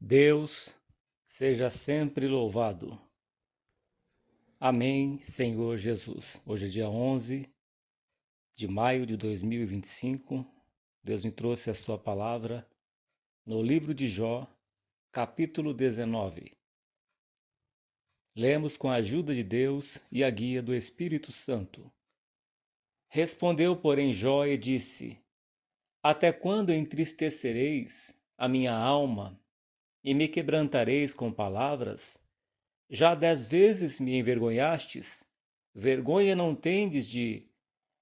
Deus seja sempre louvado. Amém, Senhor Jesus. Hoje é dia 11 de maio de 2025. Deus me trouxe a sua palavra no livro de Jó, capítulo 19. Lemos com a ajuda de Deus e a guia do Espírito Santo. Respondeu, porém, Jó e disse: Até quando entristecereis a minha alma e me quebrantareis com palavras? Já 10 vezes me envergonhastes, vergonha não tendes de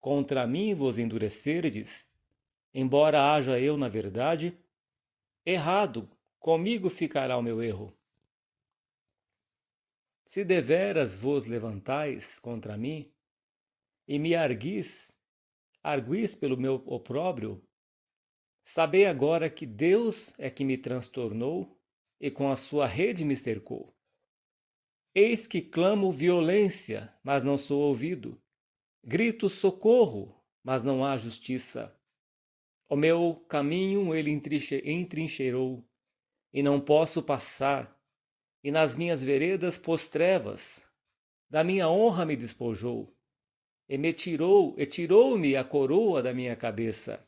contra mim vos endurecerdes, embora haja eu, na verdade, errado, comigo ficará o meu erro. Se deveras vos levantais contra mim, e me arguis pelo meu opróbrio, sabei agora que Deus é que me transtornou e com a sua rede me cercou. Eis que clamo violência, mas não sou ouvido. Grito socorro, mas não há justiça. O meu caminho ele entrincheirou, e não posso passar. E nas minhas veredas pôs trevas. Da minha honra me despojou, e tirou-me a coroa da minha cabeça.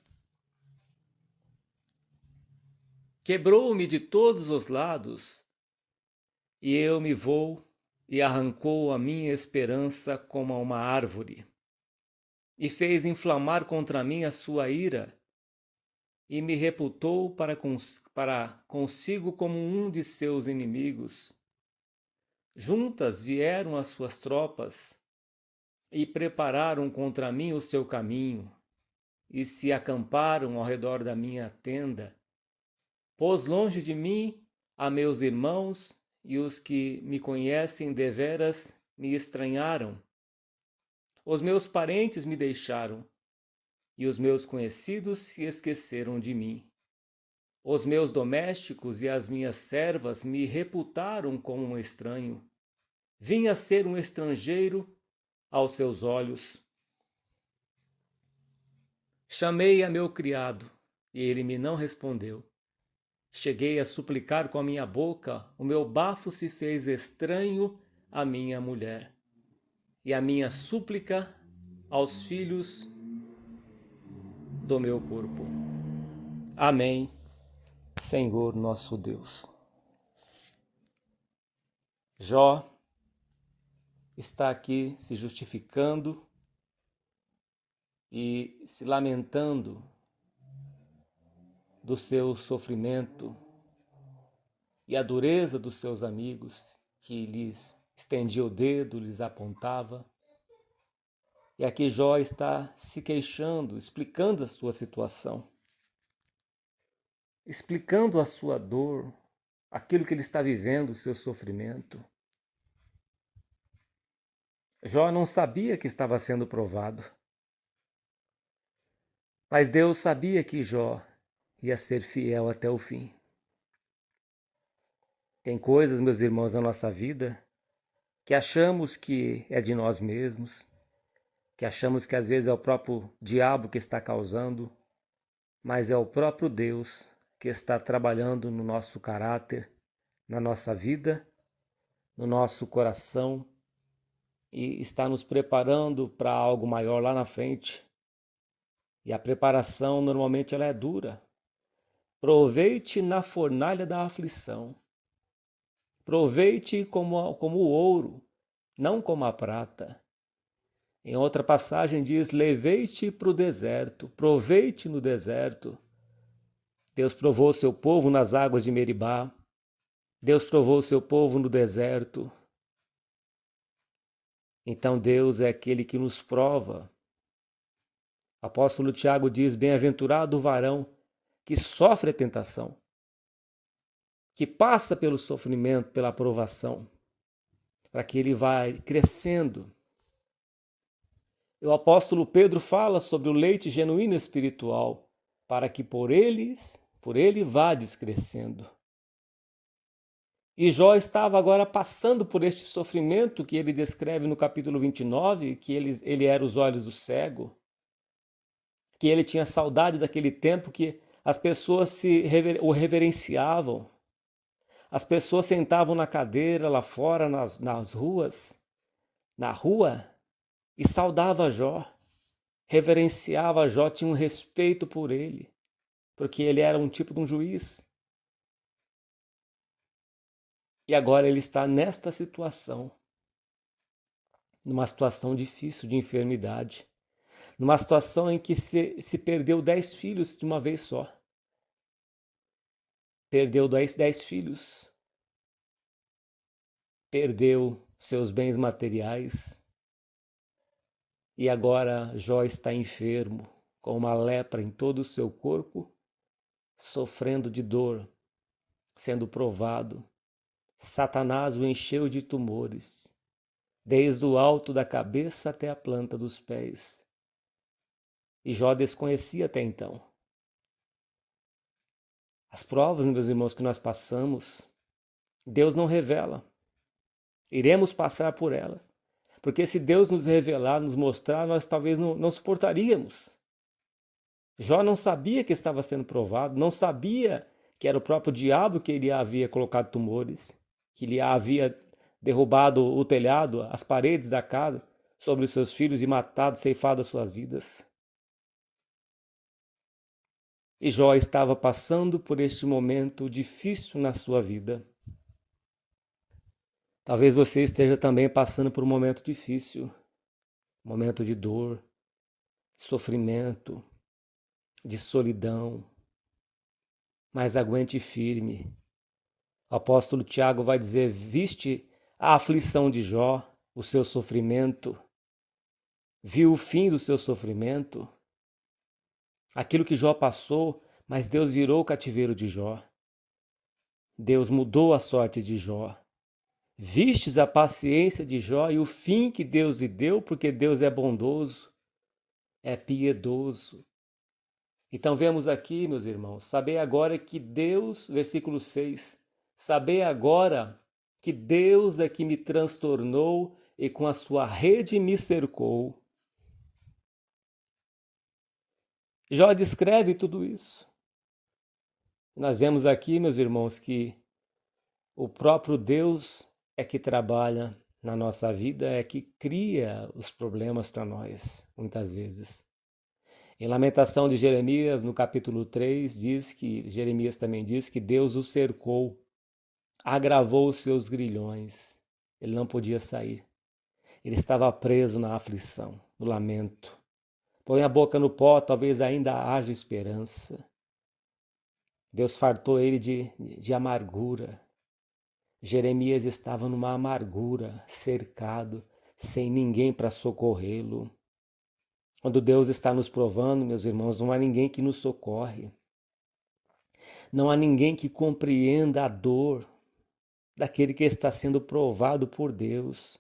Quebrou-me de todos os lados, e eu me vou, e arrancou a minha esperança como a uma árvore, e fez inflamar contra mim a sua ira, e me reputou para consigo como um de seus inimigos. Juntas vieram as suas tropas, e prepararam contra mim o seu caminho, e se acamparam ao redor da minha tenda. Pôs longe de mim a meus irmãos, e os que me conhecem deveras me estranharam. Os meus parentes me deixaram, e os meus conhecidos se esqueceram de mim. Os meus domésticos e as minhas servas me reputaram como um estranho. Vim a ser um estrangeiro aos seus olhos. Chamei a meu criado, e ele me não respondeu. Cheguei a suplicar com a minha boca, o meu bafo se fez estranho à minha mulher, e a minha súplica aos filhos do meu corpo. Amém, Senhor nosso Deus. Jó está aqui se justificando e se lamentando do seu sofrimento e a dureza dos seus amigos, que lhes estendia o dedo, lhes apontava. E aqui Jó está se queixando, explicando a sua situação, explicando a sua dor, aquilo que ele está vivendo, o seu sofrimento. Jó não sabia que estava sendo provado, mas Deus sabia que Jó ia ser fiel até o fim. Tem coisas, meus irmãos, na nossa vida que achamos que é de nós mesmos, que achamos que às vezes é o próprio diabo que está causando, mas é o próprio Deus que está trabalhando no nosso caráter, na nossa vida, no nosso coração, e está nos preparando para algo maior lá na frente. E a preparação normalmente ela é dura. Proveite na fornalha da aflição. Proveite como o ouro, não como a prata. Em outra passagem diz: levei-te para o deserto, proveite no deserto. Deus provou seu povo nas águas de Meribá. Deus provou seu povo no deserto. Então Deus é aquele que nos prova. O apóstolo Tiago diz: bem-aventurado o varão que sofre a tentação, que passa pelo sofrimento, pela provação, para que ele vá crescendo. E o apóstolo Pedro fala sobre o leite genuíno espiritual, para que por ele vá crescendo. E Jó estava agora passando por este sofrimento que ele descreve no capítulo 29, que ele era os olhos do cego, que ele tinha saudade daquele tempo que as pessoas o reverenciavam, As pessoas sentavam na cadeira lá fora, nas ruas, na rua, e saudava Jó, reverenciava Jó, tinha um respeito por ele, porque ele era um tipo de um juiz. E agora ele está nesta situação, numa situação difícil de enfermidade, numa situação em que se perdeu 10 filhos de uma vez só. Perdeu 10 filhos, perdeu seus bens materiais e agora Jó está enfermo, com uma lepra em todo o seu corpo, sofrendo de dor, sendo provado. Satanás o encheu de tumores, desde o alto da cabeça até a planta dos pés. E Jó desconhecia até então. As provas, meus irmãos, que nós passamos, Deus não revela. Iremos passar por ela. Porque se Deus nos revelar, nos mostrar, nós talvez não suportaríamos. Jó não sabia que estava sendo provado, não sabia que era o próprio diabo que lhe havia colocado tumores, que lhe havia derrubado o telhado, as paredes da casa sobre os seus filhos e matado, ceifado as suas vidas. E Jó estava passando por este momento difícil na sua vida. Talvez você esteja também passando por um momento difícil, um momento de dor, de sofrimento, de solidão. Mas aguente firme. O apóstolo Tiago vai dizer: viste a aflição de Jó, o seu sofrimento, viu o fim do seu sofrimento, aquilo que Jó passou, mas Deus virou o cativeiro de Jó. Deus mudou a sorte de Jó. Vistes a paciência de Jó e o fim que Deus lhe deu, porque Deus é bondoso, é piedoso. Então vemos aqui, meus irmãos, saber agora que Deus, versículo 6, saber agora que Deus é que me transtornou e com a sua rede me cercou. Jó descreve tudo isso. Nós vemos aqui, meus irmãos, que o próprio Deus é que trabalha na nossa vida, é que cria os problemas para nós, muitas vezes. Em Lamentação de Jeremias, no capítulo 3, Jeremias também diz que Deus o cercou, agravou os seus grilhões. Ele não podia sair. Ele estava preso na aflição, no lamento. Põe a boca no pó, talvez ainda haja esperança. Deus fartou ele de amargura. Jeremias estava numa amargura, cercado, sem ninguém para socorrê-lo. Quando Deus está nos provando, meus irmãos, não há ninguém que nos socorre. Não há ninguém que compreenda a dor daquele que está sendo provado por Deus.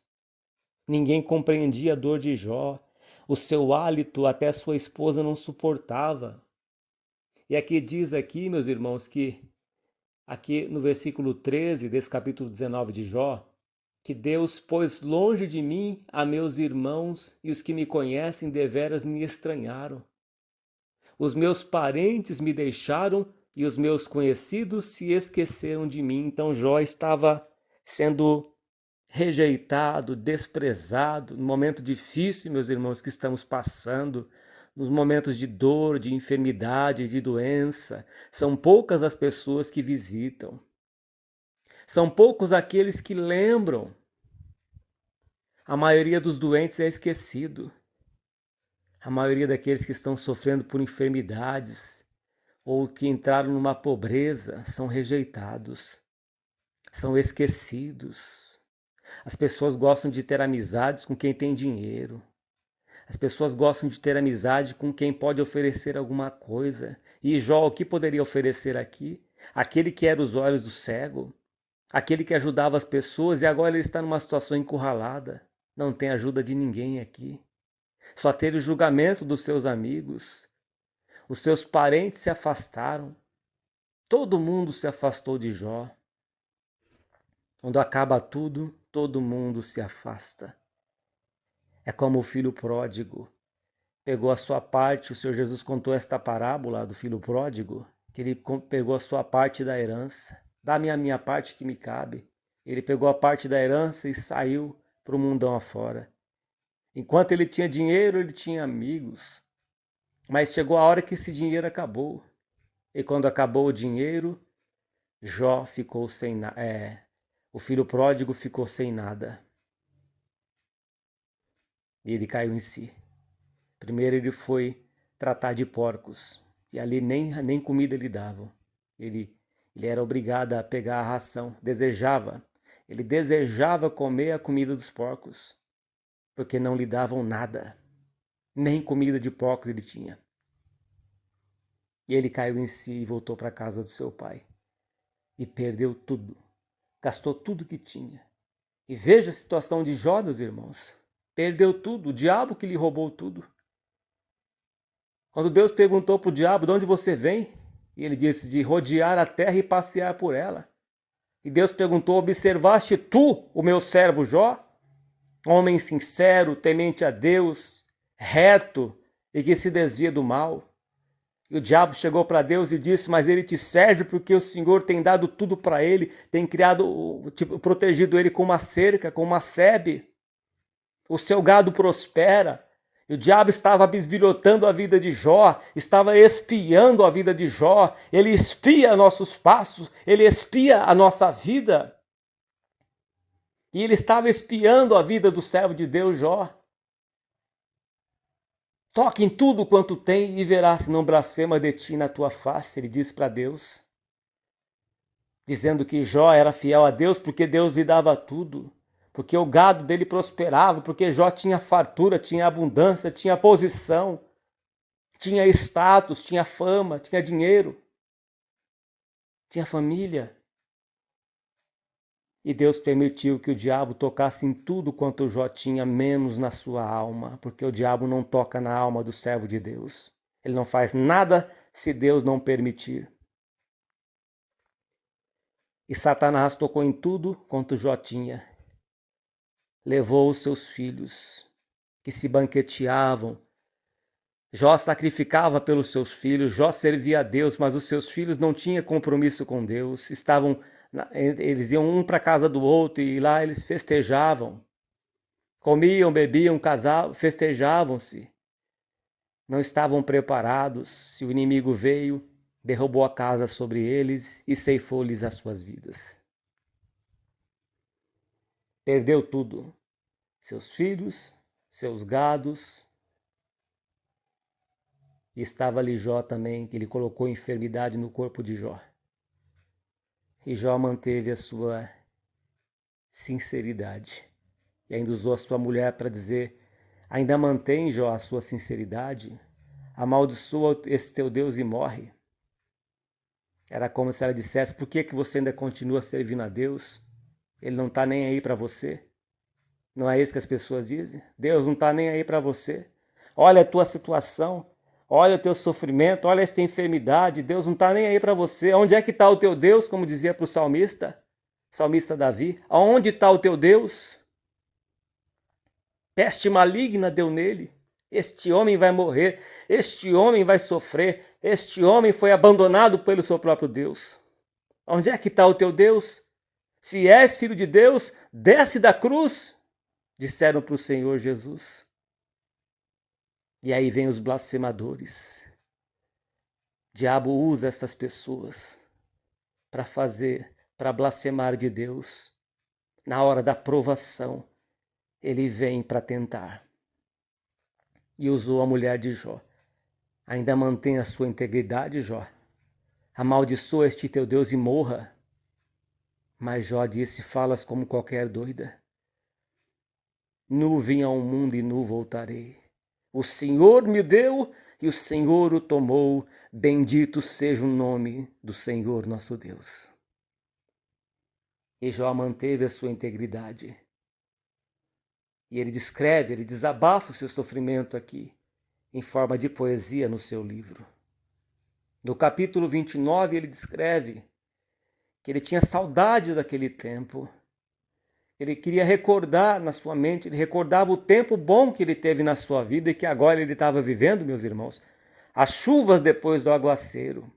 Ninguém compreendia a dor de Jó. O seu hálito até sua esposa não suportava. E aqui diz aqui, meus irmãos, que aqui no versículo 13 desse capítulo 19 de Jó, que Deus pôs longe de mim a meus irmãos e os que me conhecem deveras me estranharam. Os meus parentes me deixaram e os meus conhecidos se esqueceram de mim. Então Jó estava sendo rejeitado, desprezado, no momento difícil, meus irmãos, que estamos passando, nos momentos de dor, de enfermidade, de doença. São poucas as pessoas que visitam. São poucos aqueles que lembram. A maioria dos doentes é esquecido. A maioria daqueles que estão sofrendo por enfermidades ou que entraram numa pobreza são rejeitados, são esquecidos. As pessoas gostam de ter amizades com quem tem dinheiro. As pessoas gostam de ter amizade com quem pode oferecer alguma coisa. E Jó, o que poderia oferecer aqui? Aquele que era os olhos do cego, aquele que ajudava as pessoas e agora ele está numa situação encurralada. Não tem ajuda de ninguém aqui. Só teve o julgamento dos seus amigos. Os seus parentes se afastaram. Todo mundo se afastou de Jó. Quando acaba tudo, todo mundo se afasta. É como o filho pródigo. Pegou a sua parte, o Senhor Jesus contou esta parábola do filho pródigo, que ele pegou a sua parte da herança. Dá-me a minha parte que me cabe. Ele pegou a parte da herança e saiu para o mundão afora. Enquanto ele tinha dinheiro, ele tinha amigos. Mas chegou a hora que esse dinheiro acabou. E quando acabou o dinheiro, Jó ficou sem nada. O filho pródigo ficou sem nada. E ele caiu em si. Primeiro ele foi tratar de porcos. E ali nem comida lhe davam. Ele era obrigado a pegar a ração. Ele desejava comer a comida dos porcos. Porque não lhe davam nada. Nem comida de porcos ele tinha. E ele caiu em si e voltou para a casa do seu pai. E perdeu tudo. Gastou tudo que tinha. E veja a situação de Jó, meus irmãos. Perdeu tudo. O diabo que lhe roubou tudo. Quando Deus perguntou para o diabo, de onde você vem? E ele disse, de rodear a terra e passear por ela. E Deus perguntou, observaste tu o meu servo Jó? Homem sincero, temente a Deus, reto e que se desvia do mal. E o diabo chegou para Deus e disse, mas ele te serve porque o Senhor tem dado tudo para ele, tem protegido ele com uma cerca, com uma sebe. O seu gado prospera. E o diabo estava bisbilhotando a vida de Jó, estava espiando a vida de Jó. Ele espia nossos passos, ele espia a nossa vida. E ele estava espiando a vida do servo de Deus, Jó. Toque em tudo quanto tem e verás se não blasfema de ti na tua face, ele disse para Deus. Dizendo que Jó era fiel a Deus porque Deus lhe dava tudo. Porque o gado dele prosperava, porque Jó tinha fartura, tinha abundância, tinha posição, tinha status, tinha fama, tinha dinheiro, tinha família. E Deus permitiu que o diabo tocasse em tudo quanto Jó tinha, menos na sua alma, porque o diabo não toca na alma do servo de Deus. Ele não faz nada se Deus não permitir. E Satanás tocou em tudo quanto Jó tinha. Levou os seus filhos, que se banqueteavam. Jó sacrificava pelos seus filhos, Jó servia a Deus, mas os seus filhos não tinham compromisso com Deus, eles iam um para a casa do outro e lá eles festejavam. Comiam, bebiam, casavam, festejavam-se. Não estavam preparados e o inimigo veio, derrubou a casa sobre eles e ceifou-lhes as suas vidas. Perdeu tudo. Seus filhos, seus gados. E estava ali Jó também, que ele colocou enfermidade no corpo de Jó. E Jó manteve a sua sinceridade. E ainda usou a sua mulher para dizer, ainda mantém, Jó, a sua sinceridade? Amaldiçoa esse teu Deus e morre. Era como se ela dissesse, por que você ainda continua servindo a Deus? Ele não está nem aí para você. Não é isso que as pessoas dizem? Deus não está nem aí para você. Olha a tua situação. Olha o teu sofrimento, olha esta enfermidade, Deus não está nem aí para você. Onde é que está o teu Deus, como dizia para o salmista Davi? Aonde está o teu Deus? Peste maligna deu nele. Este homem vai morrer, este homem vai sofrer, este homem foi abandonado pelo seu próprio Deus. Onde é que está o teu Deus? Se és filho de Deus, desce da cruz, disseram para o Senhor Jesus. E aí vem os blasfemadores. O diabo usa essas pessoas para blasfemar de Deus. Na hora da provação, ele vem para tentar. E usou a mulher de Jó. Ainda mantém a sua integridade, Jó. Amaldiçoa este teu Deus e morra. Mas Jó disse, falas como qualquer doida. Nu vim ao mundo e nu voltarei. O Senhor me deu e o Senhor o tomou. Bendito seja o nome do Senhor nosso Deus. E Jó manteve a sua integridade. E ele desabafa o seu sofrimento aqui, em forma de poesia no seu livro. No capítulo 29 ele descreve que ele tinha saudade daquele tempo. Ele queria recordar na sua mente, ele recordava o tempo bom que ele teve na sua vida e que agora ele estava vivendo, meus irmãos. As chuvas depois do aguaceiro.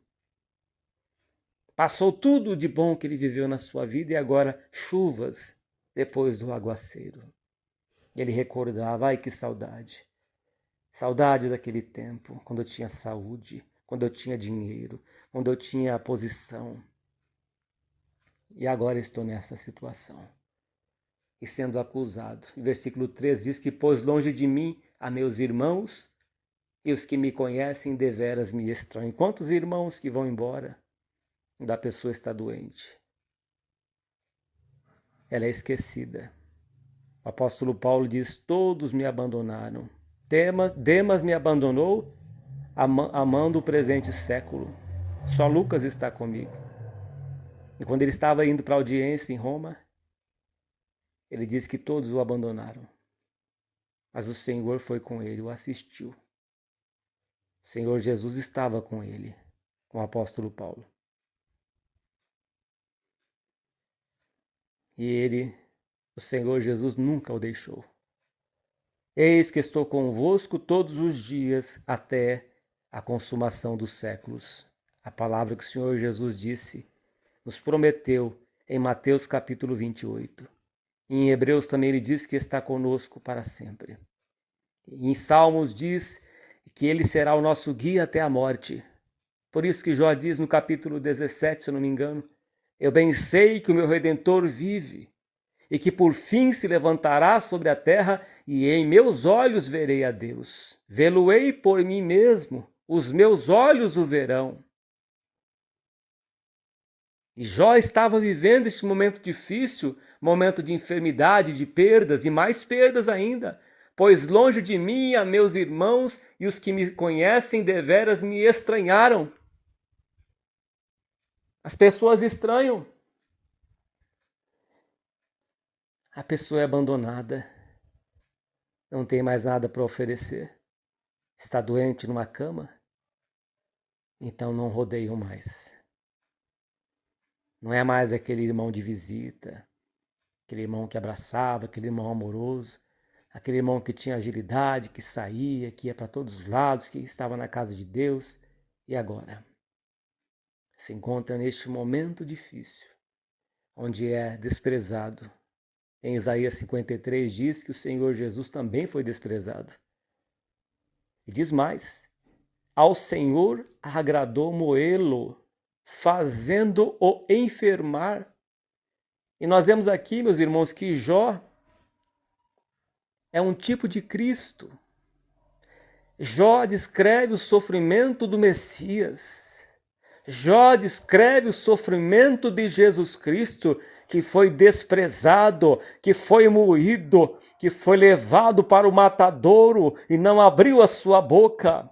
Passou tudo de bom que ele viveu na sua vida e agora chuvas depois do aguaceiro. Ele recordava, ai que saudade. Saudade daquele tempo, quando eu tinha saúde, quando eu tinha dinheiro, quando eu tinha posição. E agora estou nessa situação. E sendo acusado. O versículo 3 diz que pôs longe de mim a meus irmãos e os que me conhecem deveras me estranham. Quantos irmãos que vão embora quando a pessoa está doente? Ela é esquecida. O apóstolo Paulo diz, todos me abandonaram. Demas me abandonou, amando o presente século. Só Lucas está comigo. E quando ele estava indo para a audiência em Roma, ele diz que todos o abandonaram. Mas o Senhor foi com ele, o assistiu. O Senhor Jesus estava com ele, com o apóstolo Paulo. E o Senhor Jesus nunca o deixou. Eis que estou convosco todos os dias até a consumação dos séculos. A palavra que o Senhor Jesus disse, nos prometeu em Mateus capítulo 28. E em Hebreus também ele diz que está conosco para sempre. E em Salmos diz que ele será o nosso guia até a morte. Por isso que Jó diz no capítulo 17, se eu não me engano, eu bem sei que o meu Redentor vive e que por fim se levantará sobre a terra e em meus olhos verei a Deus. Vê-lo-ei por mim mesmo, os meus olhos o verão. E Jó estava vivendo este momento difícil, momento de enfermidade, de perdas e mais perdas ainda, pois longe de mim a meus irmãos e os que me conhecem deveras me estranharam. As pessoas estranham. A pessoa é abandonada, não tem mais nada para oferecer, está doente numa cama, então não rodeiam mais. Não é mais aquele irmão de visita, aquele irmão que abraçava, aquele irmão amoroso, aquele irmão que tinha agilidade, que saía, que ia para todos os lados, que estava na casa de Deus. E agora? Se encontra neste momento difícil, onde é desprezado. Em Isaías 53 diz que o Senhor Jesus também foi desprezado. E diz mais, ao Senhor agradou moê-lo, fazendo-o enfermar. E nós vemos aqui, meus irmãos, que Jó é um tipo de Cristo. Jó descreve o sofrimento do Messias. Jó descreve o sofrimento de Jesus Cristo, que foi desprezado, que foi moído, que foi levado para o matadouro e não abriu a sua boca.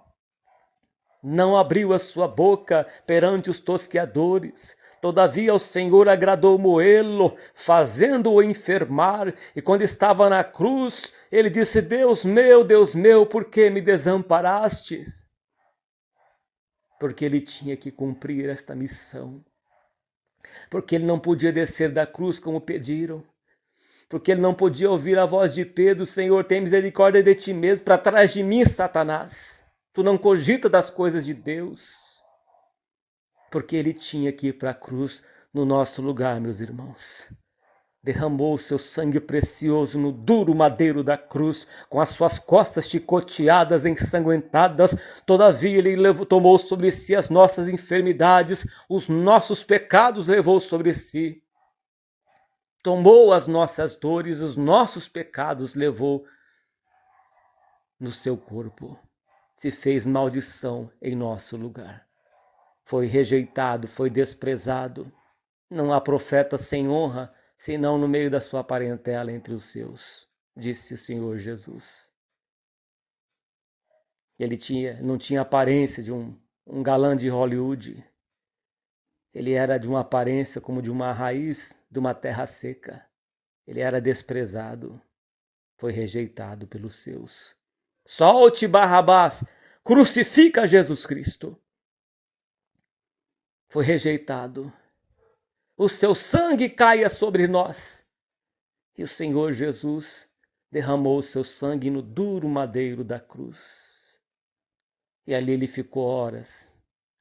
Não abriu a sua boca perante os tosqueadores. Todavia o Senhor agradou moê-lo, fazendo-o enfermar. E quando estava na cruz, ele disse, Deus meu, por que me desamparastes? Porque ele tinha que cumprir esta missão. Porque ele não podia descer da cruz como pediram. Porque ele não podia ouvir a voz de Pedro, Senhor, tem misericórdia de ti mesmo, para trás de mim, Satanás. Tu não cogita das coisas de Deus. Porque ele tinha que ir para a cruz no nosso lugar, meus irmãos. Derramou o seu sangue precioso no duro madeiro da cruz, com as suas costas chicoteadas, ensanguentadas. Todavia ele tomou sobre si as nossas enfermidades, os nossos pecados levou sobre si. Tomou as nossas dores, os nossos pecados levou no seu corpo. Se fez maldição em nosso lugar. Foi rejeitado, foi desprezado. Não há profeta sem honra, senão no meio da sua parentela entre os seus, disse o Senhor Jesus. Ele não tinha aparência de um galã de Hollywood. Ele era de uma aparência como de uma raiz de uma terra seca. Ele era desprezado, foi rejeitado pelos seus. Solte Barrabás, crucifica Jesus Cristo. Foi rejeitado. O seu sangue caia sobre nós. E o Senhor Jesus derramou o seu sangue no duro madeiro da cruz. E ali ele ficou horas,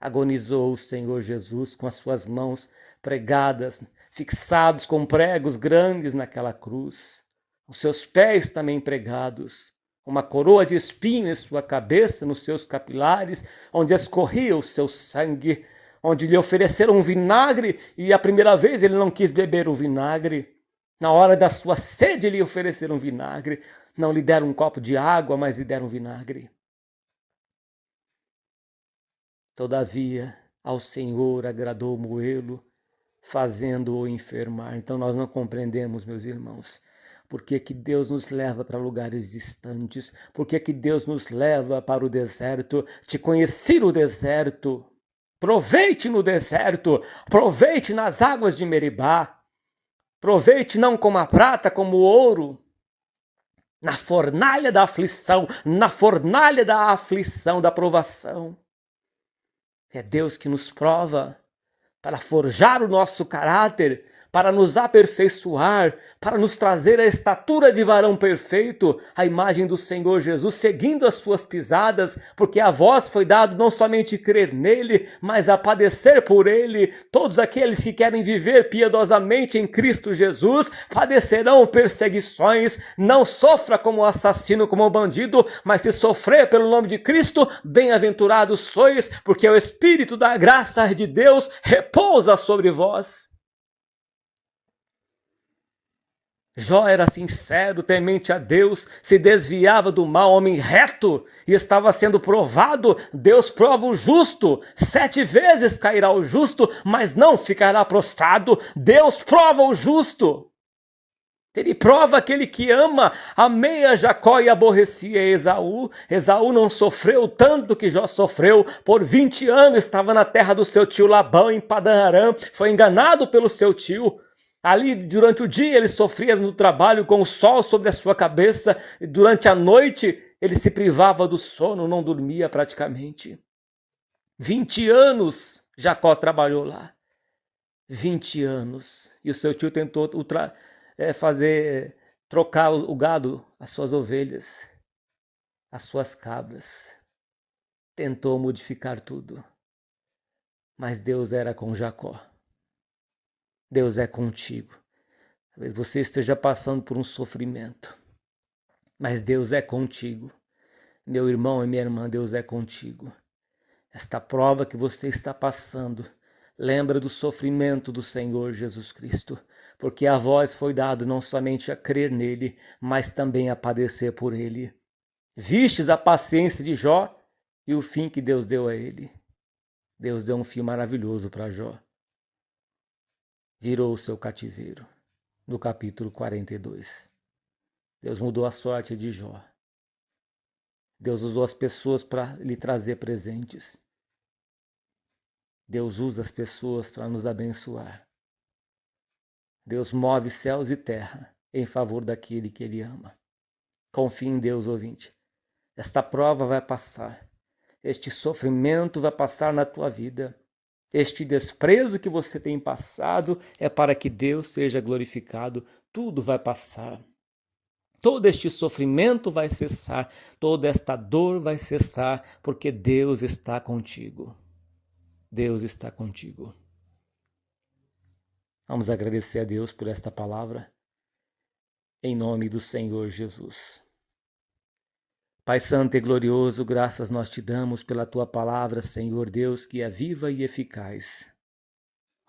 agonizou o Senhor Jesus com as suas mãos pregadas, fixados com pregos grandes naquela cruz, os seus pés também pregados, uma coroa de espinho em sua cabeça, nos seus capilares, onde escorria o seu sangue, onde lhe ofereceram um vinagre e a primeira vez ele não quis beber o vinagre. Na hora da sua sede lhe ofereceram vinagre, não lhe deram um copo de água, mas lhe deram vinagre. Todavia, ao Senhor agradou moê-lo, fazendo-o enfermar. Então nós não compreendemos, meus irmãos, por que que Deus nos leva para lugares distantes, por que que Deus nos leva para o deserto. Te conheci no deserto, proveite no deserto, proveite nas águas de Meribá, proveite não como a prata, como o ouro, na fornalha da aflição, na fornalha da aflição, da provação. É Deus que nos prova para forjar o nosso caráter, para nos aperfeiçoar, para nos trazer a estatura de varão perfeito, a imagem do Senhor Jesus, seguindo as suas pisadas, porque a vós foi dado não somente crer nele, mas a padecer por ele. Todos aqueles que querem viver piedosamente em Cristo Jesus padecerão perseguições. Não sofra como assassino, como bandido, mas se sofrer pelo nome de Cristo, bem-aventurados sois, porque o Espírito da graça de Deus repousa sobre vós. Jó era sincero, temente a Deus, se desviava do mal, homem reto, e estava sendo provado. Deus prova o justo, 7 vezes cairá o justo, mas não ficará prostrado. Deus prova o justo. Ele prova aquele que ama. Amei a Jacó e aborrecia a Esaú. Esaú não sofreu tanto que Jó sofreu. Por 20 anos estava na terra do seu tio Labão, em Padã Arã. Foi enganado pelo seu tio. Ali, durante o dia, ele sofria no trabalho com o sol sobre a sua cabeça. E durante a noite, ele se privava do sono, não dormia praticamente. 20 anos Jacó trabalhou lá. 20 anos. E o seu tio tentou trocar o gado, as suas ovelhas, as suas cabras. Tentou modificar tudo. Mas Deus era com Jacó. Deus é contigo. Talvez você esteja passando por um sofrimento, mas Deus é contigo. Meu irmão e minha irmã, Deus é contigo. Esta prova que você está passando, lembra do sofrimento do Senhor Jesus Cristo, porque a vós foi dado não somente a crer nele, mas também a padecer por ele. Vistes a paciência de Jó e o fim que Deus deu a ele. Deus deu um fim maravilhoso para Jó. Virou o seu cativeiro, no capítulo 42. Deus mudou a sorte de Jó. Deus usou as pessoas para lhe trazer presentes. Deus usa as pessoas para nos abençoar. Deus move céus e terra em favor daquele que ele ama. Confie em Deus, ouvinte. Esta prova vai passar. Este sofrimento vai passar na tua vida. Este desprezo que você tem passado é para que Deus seja glorificado. Tudo vai passar. Todo este sofrimento vai cessar. Toda esta dor vai cessar, porque Deus está contigo. Deus está contigo. Vamos agradecer a Deus por esta palavra. Em nome do Senhor Jesus. Pai santo e glorioso, graças nós te damos pela tua palavra, Senhor Deus, que é viva e eficaz.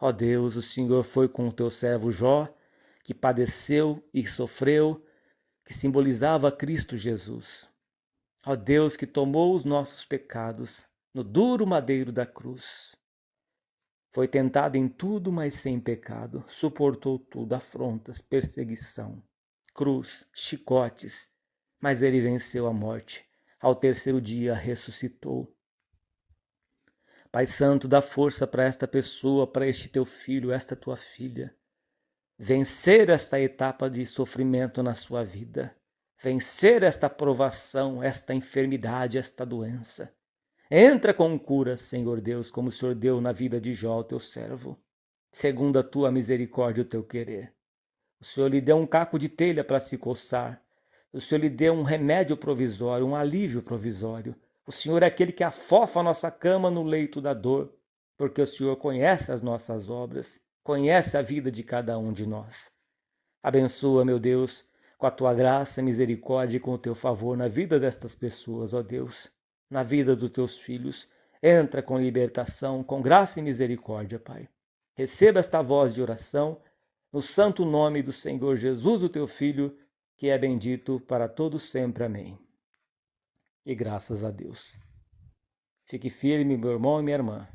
Ó Deus, o Senhor foi com o teu servo Jó, que padeceu e sofreu, que simbolizava Cristo Jesus. Ó Deus, que tomou os nossos pecados no duro madeiro da cruz. Foi tentado em tudo, mas sem pecado. Suportou tudo, afrontas, perseguição, cruz, chicotes, mas ele venceu a morte. Ao 3º dia ressuscitou. Pai Santo, dá força para esta pessoa, para este teu filho, esta tua filha. Vencer esta etapa de sofrimento na sua vida. Vencer esta provação, esta enfermidade, esta doença. Entra com cura, Senhor Deus, como o Senhor deu na vida de Jó, teu servo, segundo a tua misericórdia e o teu querer. O Senhor lhe deu um caco de telha para se coçar. O Senhor lhe deu um remédio provisório, um alívio provisório, O Senhor é aquele que afofa a nossa cama no leito da dor, porque o Senhor conhece as nossas obras, conhece a vida de cada um de nós. Abençoa, meu Deus, com a tua graça, misericórdia e com o teu favor na vida destas pessoas, ó Deus, na vida dos teus filhos. Entra com libertação, com graça e misericórdia, Pai. Receba esta voz de oração no santo nome do Senhor Jesus, o teu Filho, que é bendito para todos sempre. Amém. E graças a Deus. Fique firme, meu irmão e minha irmã.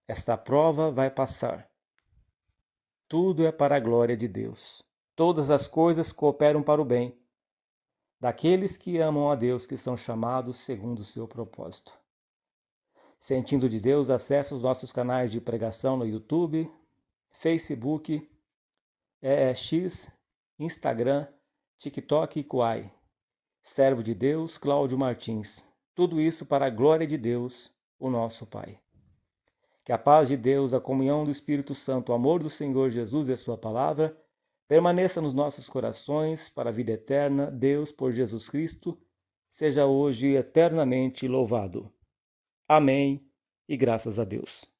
Esta prova vai passar. Tudo é para a glória de Deus. Todas as coisas cooperam para o bem daqueles que amam a Deus, que são chamados segundo o seu propósito. Sentindo de Deus, acesse os nossos canais de pregação no YouTube, Facebook, X, Instagram, TikTok e Quai. Servo de Deus, Cláudio Martins. Tudo isso para a glória de Deus, o nosso Pai. Que a paz de Deus, a comunhão do Espírito Santo, o amor do Senhor Jesus e a sua palavra permaneça nos nossos corações para a vida eterna. Deus, por Jesus Cristo, seja hoje eternamente louvado. Amém e graças a Deus.